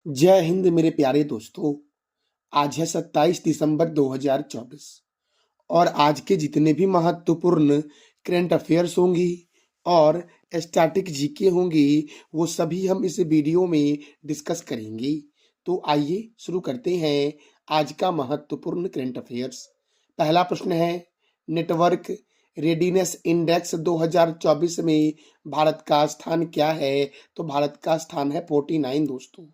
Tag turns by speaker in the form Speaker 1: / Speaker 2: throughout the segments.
Speaker 1: जय हिंद मेरे प्यारे दोस्तों। आज है 27 दिसंबर 2024 और आज के जितने भी महत्वपूर्ण करंट अफेयर्स होंगी और स्टैटिक जीके होंगी वो सभी हम इस वीडियो में डिस्कस करेंगे। तो आइए शुरू करते हैं आज का महत्वपूर्ण करंट अफेयर्स। पहला प्रश्न है, नेटवर्क रेडीनेस इंडेक्स 2024 में भारत का स्थान क्या है? तो भारत का स्थान है 49 दोस्तों।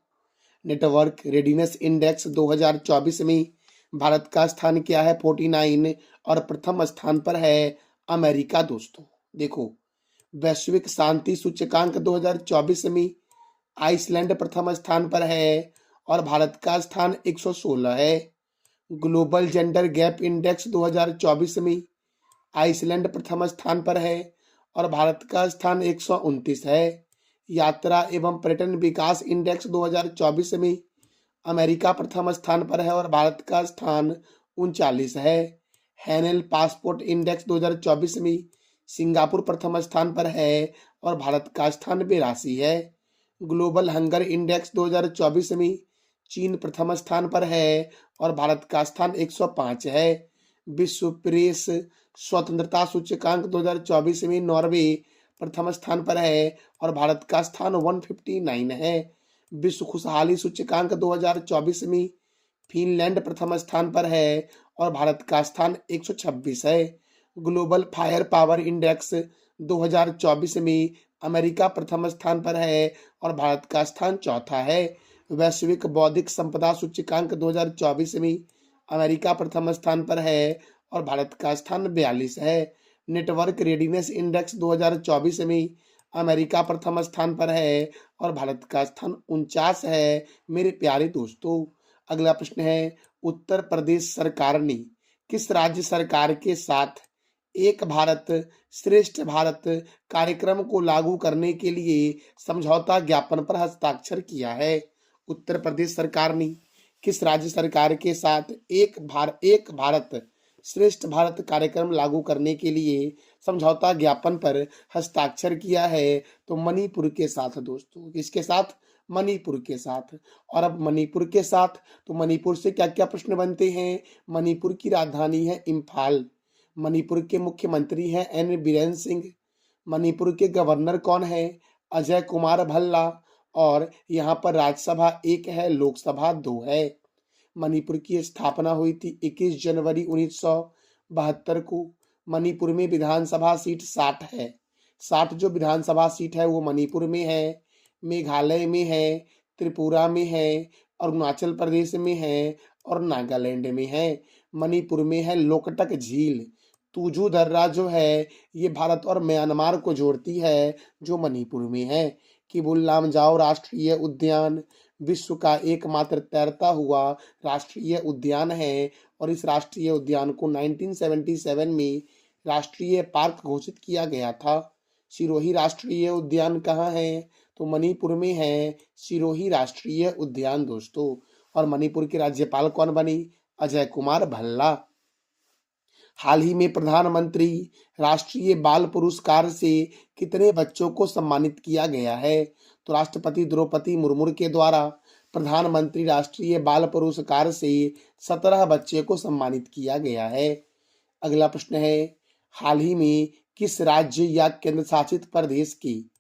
Speaker 1: नेटवर्क रेडीनेस इंडेक्स 2024 में भारत का स्थान क्या है? 49 और प्रथम स्थान पर है अमेरिका दोस्तों। देखो, वैश्विक शांति सूचकांक 2024 में आइसलैंड प्रथम स्थान पर है और भारत का स्थान 116 है। ग्लोबल जेंडर गैप इंडेक्स 2024 में आइसलैंड प्रथम स्थान पर है और भारत का स्थान 129 है। यात्रा एवं पर्यटन विकास इंडेक्स 2024 में अमेरिका प्रथम स्थान पर है और भारत का स्थान 39 है। हैनेल पासपोर्ट इंडेक्स 2024 में सिंगापुर प्रथम स्थान पर है और भारत का स्थान 82 है। ग्लोबल हंगर इंडेक्स 2024 में चीन प्रथम स्थान पर है और भारत का स्थान 105 है। विश्व प्रेस स्वतंत्रता सूचकांक 2024 में नॉर्वे प्रथम स्थान पर है और भारत का स्थान 159 है। विश्व खुशहाली सूचकांक 2024 में फिनलैंड प्रथम स्थान पर है और भारत का स्थान 126 है। ग्लोबल फायर पावर इंडेक्स 2024 में अमेरिका प्रथम स्थान पर है और भारत का स्थान चौथा है। वैश्विक बौद्धिक संपदा सूचकांक 2024 में अमेरिका प्रथम स्थान पर है और भारत का स्थान 42 है। नेटवर्क रेडीनेस इंडेक्स 2024 में अमेरिका प्रथम स्थान पर है और भारत का स्थान 49 है मेरे प्यारे दोस्तों। अगला प्रश्न है, उत्तर प्रदेश सरकार ने किस राज्य सरकार के साथ एक भारत श्रेष्ठ भारत कार्यक्रम को लागू करने के लिए समझौता ज्ञापन पर हस्ताक्षर किया है? उत्तर प्रदेश सरकार ने किस राज्य सरकार के साथ एक भारत श्रेष्ठ भारत कार्यक्रम लागू करने के लिए समझौता ज्ञापन पर हस्ताक्षर किया है? तो मणिपुर के साथ दोस्तों। किसके साथ? मणिपुर के साथ। और अब मणिपुर के साथ, तो मणिपुर से क्या क्या प्रश्न बनते हैं? मणिपुर की राजधानी है इम्फाल। मणिपुर के मुख्यमंत्री हैं एन बीरेन सिंह। मणिपुर के गवर्नर कौन है? अजय कुमार भल्ला। और यहाँ पर राज्यसभा 1 है, लोकसभा 2 है। मणिपुर की स्थापना हुई थी 21 जनवरी 1972 को। मणिपुर में विधानसभा सीट 60 है। 60 जो विधानसभा सीट है वो मणिपुर में है, मेघालय में है, त्रिपुरा में है, अरुणाचल प्रदेश में है और नागालैंड में है। मणिपुर में है लोकटक झील। तुजू दर्रा जो है ये भारत और म्यांमार को जोड़ती है, जो मणिपुर में है। किबुल लामजाओ राष्ट्रीय उद्यान विश्व का एकमात्र तैरता हुआ राष्ट्रीय उद्यान है और इस राष्ट्रीय उद्यान को 1977 में राष्ट्रीय पार्क घोषित किया गया था। सिरोही राष्ट्रीय उद्यान कहाँ है? तो मणिपुर में है सिरोही राष्ट्रीय उद्यान दोस्तों। और मणिपुर के राज्यपाल कौन बनी? अजय कुमार भल्ला। हाल ही में प्रधानमंत्री राष्ट्रीय बाल पुरस्कार से कितने बच्चों को सम्मानित किया गया है? तो राष्ट्रपति द्रौपदी मुर्मू के द्वारा प्रधानमंत्री राष्ट्रीय बाल पुरस्कार से 17 बच्चे को सम्मानित किया गया है। अगला प्रश्न है, हाल ही में किस राज्य या केंद्र शासित प्रदेश की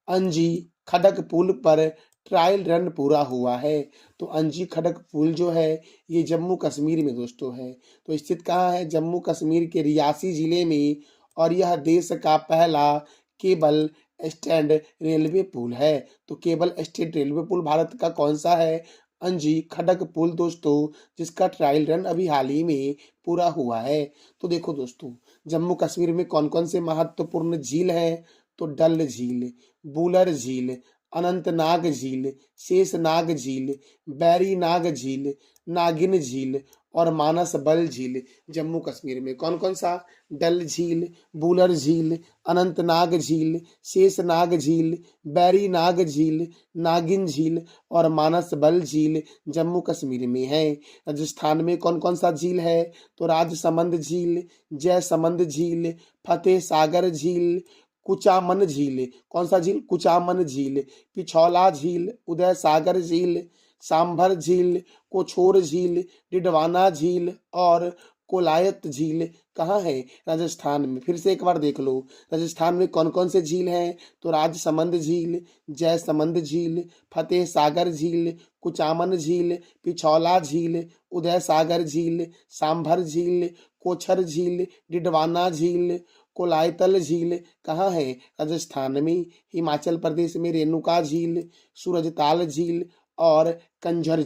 Speaker 1: अंजी खड़क पुल पर ट्रायल रन पूरा हुआ है? तो अंजी खड़क पुल जो है ये जम्मू कश्मीर में दोस्तों है। तो स्थित कहाँ है? जम्मू कश्मीर के रियासी जिले में। और यह देश का पहला केबल स्टैंड रेलवे पुल है। तो केबल स्टेट रेलवे पुल भारत का कौन सा है? अंजी खड़क पुल दोस्तों, जिसका ट्रायल रन अभी हाल ही में पूरा हुआ है। तो देखो दोस्तों, जम्मू कश्मीर में कौन कौन से महत्वपूर्ण झील है? तो डल झील, बुलर झील, अनंतनाग झील, शेषनाग झील, बैरी नाग झील, नागिन झील और मानस बल झील। जम्मू कश्मीर में कौन कौन सा? डल झील, बुलर झील, अनंतनाग झील, शेषनाग झील, बैरी नाग झील, नागिन झील और मानस बल झील जम्मू कश्मीर में है। राजस्थान में कौन कौन सा झील है? तो राजसमंद झील, जयसमंद झील, फतेह सागर झील, कुचामन झील। कौन सा झील? कुचामन झील। पिछौला झील, उदय सागर झील, सांभर झील, कोछोर झील, डिडवाना झील और कोलायत झील कहाँ है? राजस्थान में। फिर से एक बार देख लो, राजस्थान में कौन कौन से झील हैं? तो राजसमंद झील, जयसमंद झील, फतेह सागर झील, कुचामन झील, पिछौला झील, उदय सागर झील, सांभर झील, कोछर झील, डिडवाना झील, कोलायतल झील कहाँ है? राजस्थान में। हिमाचल प्रदेश में रेणुका झील, सूरजताल झील और खंजर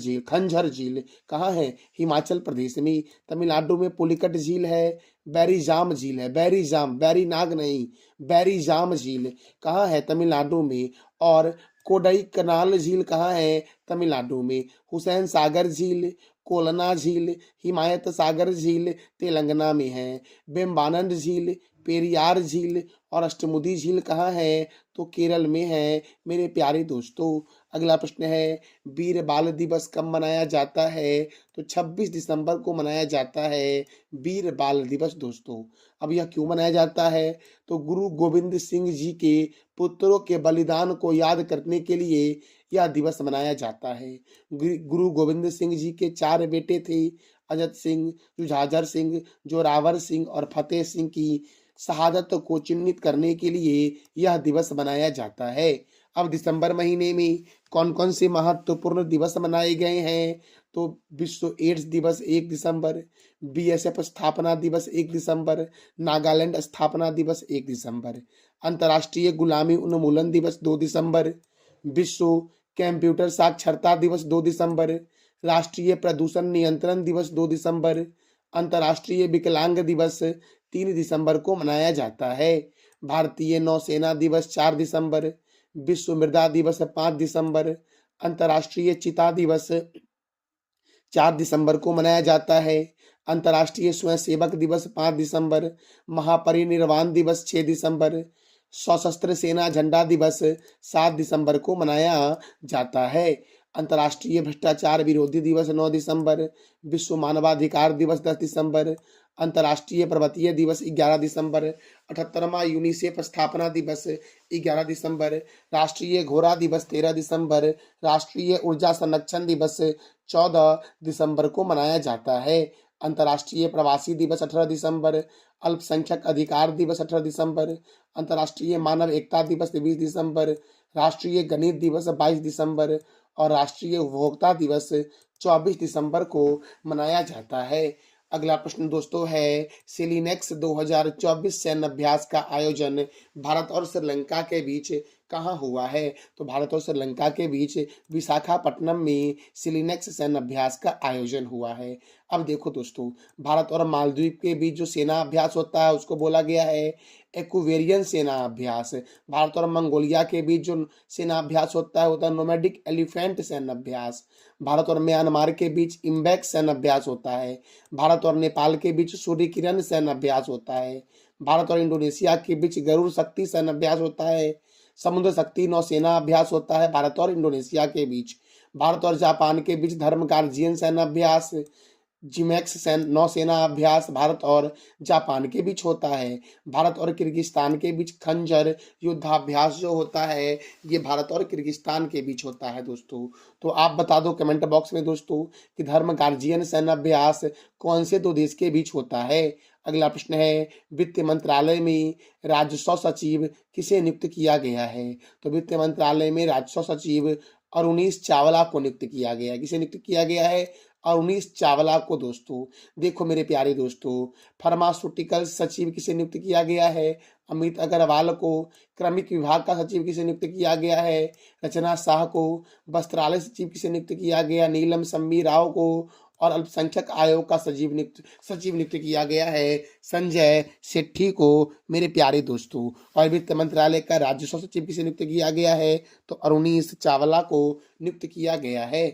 Speaker 1: झील कहाँ है? हिमाचल प्रदेश में। तमिलनाडु में पुलिकट झील है, बैरीजाम झील है, बैरीजाम, बैरीनाग नहीं, बैरीजाम झील कहाँ है? तमिलनाडु में। और कोडई कनाल झील कहाँ है? तमिलनाडु में। हुसैन सागर झील, कोलना झील, हिमायत सागर झील तेलंगाना में है। बेम्बानंद झील, पेरियार झील और अष्टमुदी झील कहाँ है? तो केरल में है मेरे प्यारे दोस्तों। अगला प्रश्न है, वीर बाल दिवस कब मनाया जाता है? तो 26 दिसंबर को मनाया जाता है वीर बाल दिवस दोस्तों। अब यह क्यों मनाया जाता है? तो गुरु गोविंद सिंह जी के पुत्रों के बलिदान को याद करने के लिए यह दिवस मनाया जाता है। गुरु गोविंद सिंह जी के 4 बेटे थे, अजत सिंह, जुझाझर सिंह, जोरावर सिंह और फतेह सिंह की शहादत को चिन्हित करने के लिए यह दिवस मनाया जाता है। अब दिसंबर महीने में कौन कौन से महत्वपूर्ण दिवस मनाए गए हैं? तो विश्व एड्स दिवस 1 दिसंबर, बीएसएफ स्थापना दिवस 1 दिसंबर, नागालैंड स्थापना दिवस 1 दिसंबर, अंतर्राष्ट्रीय गुलामी उन्मूलन दिवस 2 दिसंबर, विश्व कंप्यूटर साक्षरता दिवस 2 दिसंबर, राष्ट्रीय प्रदूषण नियंत्रण दिवस 2 दिसंबर, अंतर्राष्ट्रीय विकलांग दिवस 3 दिसंबर को मनाया जाता है। भारतीय नौसेना दिवस 4 दिसंबर, विश्व मृदा दिवस 5 दिसंबर, अंतर्राष्ट्रीय चिता दिवस 4 दिसंबर को मनाया जाता है। अंतर्राष्ट्रीय स्वयंसेवक दिवस 5 दिसंबर, महापरिनिर्वाण दिवस 6 दिसंबर, सशस्त्र सेना झंडा दिवस 7 दिसंबर को मनाया जाता है। अंतर्राष्ट्रीय भ्रष्टाचार विरोधी दिवस 9 दिसंबर, विश्व मानवाधिकार दिवस 10 दिसंबर, अंतर्राष्ट्रीय पर्वतीय दिवस 11 दिसंबर, 78वां यूनिसेफ स्थापना दिवस 11 दिसंबर, राष्ट्रीय घोड़ा दिवस 13 दिसंबर, राष्ट्रीय ऊर्जा संरक्षण दिवस 14 दिसंबर को मनाया जाता है। अंतर्राष्ट्रीय प्रवासी दिवस 18 दिसंबर, अल्पसंख्यक अधिकार दिवस 18 दिसंबर, अंतर्राष्ट्रीय मानव एकता दिवस 20 दिसंबर, राष्ट्रीय गणित दिवस 22 दिसंबर और राष्ट्रीय उपभोक्ता दिवस 24 दिसंबर को मनाया जाता है। अगला प्रश्न दोस्तों है, सिलिनेक्स 2024 सैन्य अभ्यास का आयोजन भारत और श्रीलंका के बीच कहाँ हुआ है? तो भारत और श्रीलंका के बीच विशाखापट्टनम में सिलिनेक्स सैन्य अभ्यास का आयोजन हुआ है। अब देखो दोस्तों, भारत और मालदीव के बीच जो सेना अभ्यास होता है उसको बोला गया है एक्वेरियन सेना अभ्यास। भारत और मंगोलिया के बीच जो सेना अभ्यास होता है नोमैडिक एलिफेंट सैन्य अभ्यास। भारत और म्यांमार के बीच इम्बैक सैन्य अभ्यास होता है। भारत और नेपाल के बीच सूर्य किरण सैन्य अभ्यास होता है। भारत और इंडोनेशिया के बीच गरुड़ शक्ति सैन्य अभ्यास होता है। समुद्र शक्ति नौसेना अभ्यास होता है भारत और इंडोनेशिया के बीच। भारत और जापान के बीच धर्म गार्जियन सैन्य अभ्यास जिमैक्स नौसेना अभ्यास भारत और जापान के बीच होता है। भारत और किर्गिस्तान के बीच खंजर युद्धाभ्यास जो होता है ये भारत और किर्गिस्तान के बीच होता है दोस्तों। तो आप बता दो कमेंट बॉक्स में दोस्तों कि धर्म गार्जियन सैन्य अभ्यास कौन से 2 देश के बीच होता है। अगला प्रश्न है, वित्त मंत्रालय में राजस्व सचिव किसे नियुक्त किया गया है? तो वित्त मंत्रालय में राजस्व सचिव अरुणीश चावला को नियुक्त किया गया है। किसे नियुक्त किया गया है? अरुणीश चावला को दोस्तों। देखो मेरे प्यारे दोस्तों, फार्मास्यूटिकल सचिव किसे नियुक्त किया गया है? अमित अग्रवाल को। क्रमिक विभाग का सचिव किसे नियुक्त किया गया है? रचना शाह को। वस्त्रालय सचिव किसे नियुक्त किया गया? नीलम शम्मी राव को। और अल्पसंख्यक आयोग का सचिव नियुक्त किया गया है संजय सेठी को मेरे प्यारे दोस्तों। और वित्त मंत्रालय का राजस्व सचिव किसे नियुक्त किया गया है? तो अरुणीश चावला को नियुक्त किया गया है।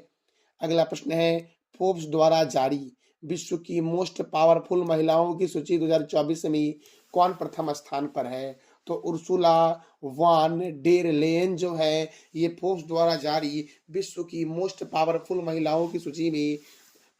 Speaker 1: अगला प्रश्न है, फोर्ब्स द्वारा जारी विश्व की मोस्ट पावरफुल महिलाओं की सूची 2024 में कौन प्रथम स्थान पर है? तो उर्सुला वान डेर लेयन जो है ये फोर्ब्स द्वारा जारी विश्व की मोस्ट पावरफुल महिलाओं की सूची में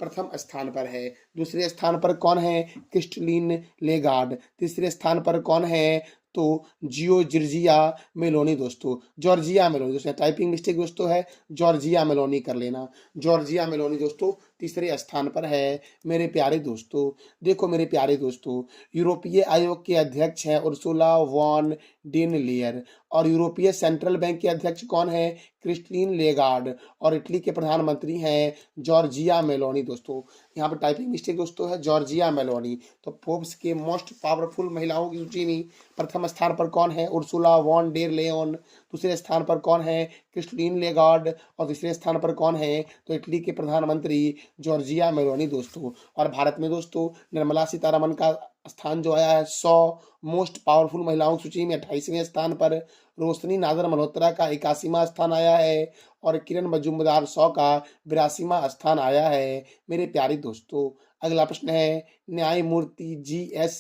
Speaker 1: प्रथम स्थान पर है। दूसरे स्थान पर कौन है? Crystalline Lagarde. तीसरे स्थान पर कौन है? दोस्तों जॉर्जिया मेलोनी दोस्तों, जॉर्जिया मेलोनी दोस्तों, टाइपिंग मिस्टेक दोस्तों है, जॉर्जिया मेलोनी कर लेना। जॉर्जिया मेलोनी दोस्तों तीसरे स्थान पर है मेरे प्यारे दोस्तों। देखो मेरे प्यारे दोस्तों, यूरोपीय आयोग के अध्यक्ष हैं उर्सुला वॉन डेन लेयर, और यूरोपीय सेंट्रल बैंक के अध्यक्ष कौन है? क्रिस्टीन लेगार्ड, और इटली के प्रधानमंत्री हैं जॉर्जिया मेलोनी दोस्तों। यहाँ पर टाइपिंग मिस्टेक दोस्तों है, जॉर्जिया मेलोनी। तो फोर्ब्स के मोस्ट पावरफुल महिलाओं की सूची में प्रथम स्थान पर कौन है? Ursula von der Leyen. दूसरे स्थान पर कौन है? Christine Lagarde. और तीसरे स्थान पर कौन है? तो इटली के प्रधानमंत्री जॉर्जिया मेलोनी दोस्तों। और भारत में दोस्तों निर्मला सीतारमन का स्थान जो आया है 100 मोस्ट पावरफुल महिलाओं की सूची में 28वें स्थान पर। रोशनी नादर मल्होत्रा का 81वां स्थान आया है, और किरण मजूमदार 100 का 82वां स्थान आया है मेरे प्यारे दोस्तों। अगला प्रश्न है, न्यायमूर्ति जी.एस.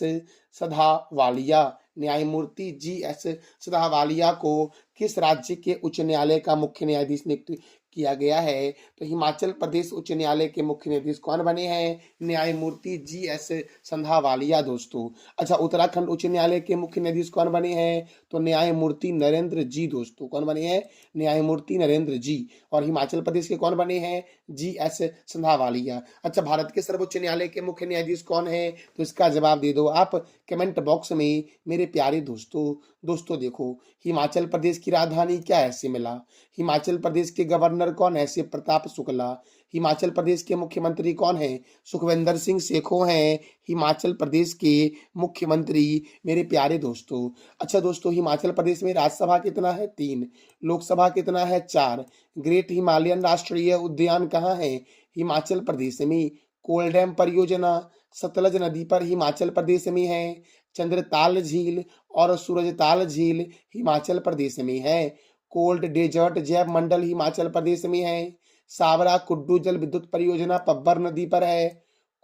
Speaker 1: सधावालिया, न्यायमूर्ति जी.एस. सधावालिया को किस राज्य के उच्च न्यायालय का मुख्य न्यायाधीश नियुक्त किया गया है? तो हिमाचल प्रदेश उच्च न्यायालय के मुख्य न्यायाधीश कौन बने हैं? न्यायमूर्ति जी.एस. संधावालिया दोस्तों। अच्छा, उत्तराखंड उच्च न्यायालय के मुख्य न्यायाधीश कौन बने हैं? तो न्यायमूर्ति नरेंद्र जी दोस्तों। कौन बने हैं? न्यायमूर्ति नरेंद्र जी। और हिमाचल प्रदेश के कौन बने हैं? जी.एस. संधावालिया। अच्छा, भारत के सर्वोच्च न्यायालय के मुख्य न्यायाधीश कौन है? तो इसका जवाब दे दो आप कमेंट बॉक्स में मेरे प्यारे दोस्तों। दोस्तों देखो, हिमाचल प्रदेश की राजधानी क्या है? शिमला। हिमाचल प्रदेश के गवर्नर कौन है? शिव प्रताप शुक्ला। हिमाचल प्रदेश के मुख्यमंत्री कौन है? सुखविंदर सिंह सेखो हैं हिमाचल प्रदेश के मुख्यमंत्री मेरे प्यारे दोस्तों। अच्छा दोस्तों, हिमाचल प्रदेश में राज्यसभा कितना है? 3। लोकसभा कितना है? 4। ग्रेट हिमालयन राष्ट्रीय उद्यान कहाँ है? हिमाचल प्रदेश में। कोलडैम परियोजना सतलज नदी पर हिमाचल प्रदेश में है। चंद्रताल झील और सूरजताल झील हिमाचल प्रदेश में है। कोल्ड डेजर्ट जैव मंडल हिमाचल प्रदेश में है। सावरा कुड्डू जल विद्युत परियोजना पब्बर नदी पर है।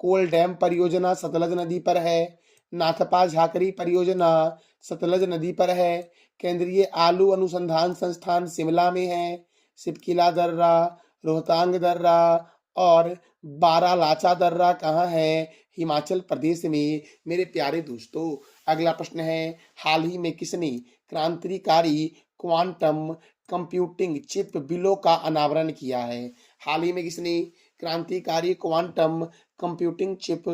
Speaker 1: कोल डैम परियोजना सतलज नदी पर है। नाथपा झाकरी परियोजना सतलज नदी पर है। केंद्रीय आलू अनुसंधान संस्थान शिमला में है। सिपकिला दर्रा, रोहतांग दर्रा और बारालाचा दर्रा कहाँ है? हिमाचल प्रदेश में मेरे प्यारे दोस्तों। अगला प्रश्न है, हाल ही में किसने क्रांतिकारी क्वांटम कंप्यूटिंग चिप बिलो का अनावरण किया है? हाल ही में किसने क्रांतिकारी क्वांटम कंप्यूटिंग चिप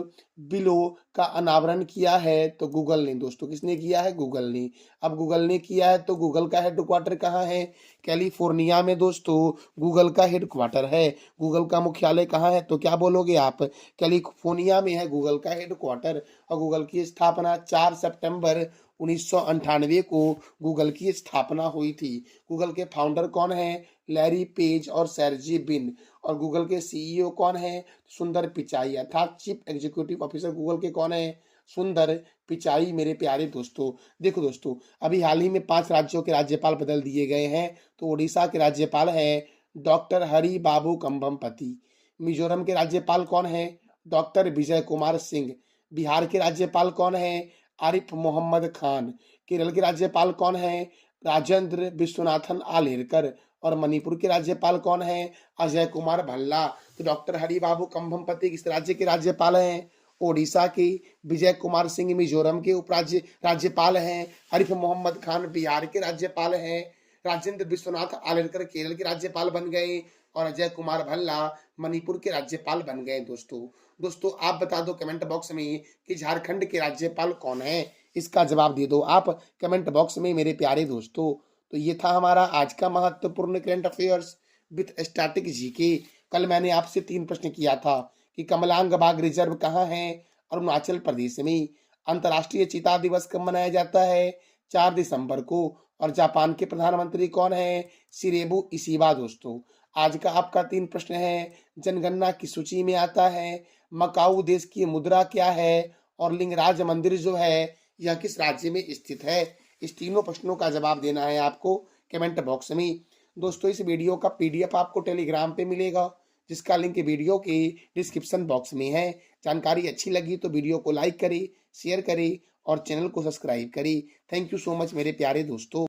Speaker 1: बिलो का अनावरण किया है? तो गूगल ने दोस्तों। किसने किया है? गूगल ने। अब गूगल ने किया है तो गूगल का हेडक्वार्टर कहाँ है? कैलिफोर्निया में दोस्तों गूगल का हेडक्वार्टर है। गूगल का मुख्यालय कहाँ है? तो क्या बोलोगे आप? कैलिफोर्निया में है गूगल का हेडक्वार्टर। और गूगल की स्थापना 4 सितंबर 1998 को गूगल की स्थापना हुई थी। गूगल के फाउंडर कौन है? लैरी पेज और सर्जी बिन। और गूगल के सीईओ कौन है? सुंदर पिचाई, अर्थात चीफ एग्जीक्यूटिव ऑफिसर गूगल के कौन है? सुंदर पिचाई मेरे प्यारे दोस्तों। देखो दोस्तों, अभी हाल ही में 5 राज्यों के राज्यपाल बदल दिए गए हैं। तो उड़ीसा के राज्यपाल हैं डॉक्टर हरि बाबू कंभमपति। मिजोरम के राज्यपाल कौन है? डॉक्टर विजय कुमार सिंह। बिहार के राज्यपाल कौन है? आरिफ मोहम्मद खान। केरल के राज्यपाल कौन है? राजेंद्र विश्वनाथन आलेरकर। और मणिपुर के राज्यपाल कौन है? अजय कुमार भल्ला। तो डॉक्टर हरि बाबू कंभमपति किस राज्य के राज्यपाल हैं? ओडिशा के। विजय कुमार सिंह मिजोरम के राज्यपाल हैं। आरिफ मोहम्मद खान बिहार के राज्यपाल हैं। राजेंद्र विश्वनाथ आलेरकर केरल के राज्यपाल बन गए। और अजय कुमार भल्ला मणिपुर के राज्यपाल बन गए दोस्तों आप बता दो कमेंट बॉक्स में कि झारखंड के राज्यपाल कौन है? इसका जवाब दे दो आप कमेंट बॉक्स में मेरे प्यारे दोस्तों। तो ये था हमारा आज का महत्वपूर्ण current affairs with static GK. कल मैंने आपसे 3 प्रश्न किया था कि कमलांग बाग रिजर्व कहाँ है? अरुणाचल प्रदेश में। अंतर्राष्ट्रीय चीता दिवस कब मनाया जाता है? 4 दिसंबर को। और जापान के प्रधानमंत्री कौन है? शिरेबु इशिबा दोस्तों। आज का आपका 3 प्रश्न है, जनगणना की सूची में आता है? मकाऊ देश की मुद्रा क्या है? और लिंगराज मंदिर जो है यह किस राज्य में स्थित है? इस तीनों प्रश्नों का जवाब देना है आपको कमेंट बॉक्स में। दोस्तों इस वीडियो का पीडीएफ आपको टेलीग्राम पे मिलेगा, जिसका लिंक वीडियो के डिस्क्रिप्शन बॉक्स में है। जानकारी अच्छी लगी तो वीडियो को लाइक करें, शेयर करें और चैनल को सब्सक्राइब करें। थैंक यू सो मच मेरे प्यारे दोस्तों।